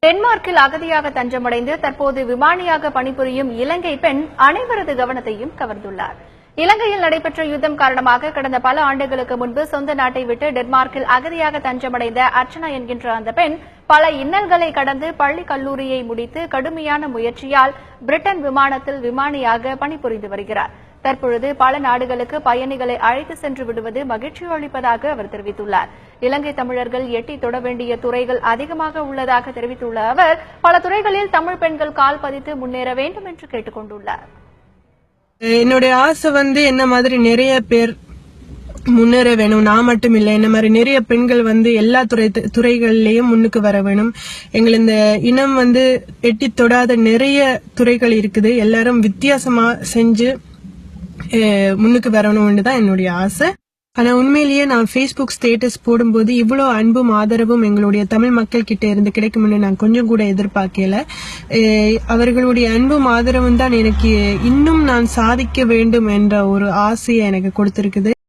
டென்மார்க்கில் அகதியாக தஞ்சமடைந்து தற்போது விமானியாக பணிபுரியும் இலங்கை பெண் அனைவரது கவனத்தையும் கவர்ந்துள்ளார். இலங்கையில் நடைபெற்ற யுத்தம் காரணமாக கடந்த பல ஆண்டுகளுக்கு முன்பு சொந்த நாட்டை விட்டு டென்மார்க்கில் அகதியாக தஞ்சமடைந்த அர்ச்சனா என்கின்ற அந்த பெண் பல இன்னல்களை கடந்து பள்ளி கல்லூரியை முடித்து கடுமையான முயற்சியால் பிரிட்டன் விமானத்தில் விமானியாக பணிபுரிந்து வருகிறார். தற்பொழுது பல நாடுகளுக்கு பயணிகளை அழைத்து சென்று விடுவது மகிழ்ச்சி அளிப்பதாக அவர் தெரிவித்துள்ளார். இலங்கை தமிழர்கள் எட்டி தொட வேண்டிய துறைகள் அதிகமாக உள்ளதாக தெரிவித்துள்ள அவர் பல துறைகளில் தமிழ் பெண்கள் கால் பதித்து முன்னேற வேண்டும் என்று கேட்டுக் கொண்டுள்ளார். என்னுடைய ஆசை என்ன மாதிரி நிறைய பேர் முன்னேற வேணும். நான் மட்டும் இல்லை, என்ன மாதிரி நிறைய பெண்கள் எல்லா துறைகளிலையும் முன்னுக்கு வர வேணும். எங்கள் இந்த இனம் எட்டி தொடாத நிறைய துறைகள் இருக்குது. எல்லாரும் வித்தியாசமா செஞ்சு முன்னுக்கு வரணும்னு தான் என்னுடைய ஆசை. ஆனா உண்மையிலேயே நான் ஃபேஸ்புக் ஸ்டேட்டஸ் போடும்போது இவ்வளவு அன்பும் ஆதரவும் எங்களுடைய தமிழ் மக்கள் கிட்ட இருந்து கிடைக்கும்னு நான் கொஞ்சம் கூட எதிர்பார்க்கல. அவர்களுடைய அன்பும் ஆதரவும் தான் எனக்கு இன்னும் நான் சாதிக்க வேண்டும் என்ற ஒரு ஆசையை எனக்கு கொடுத்திருக்குது.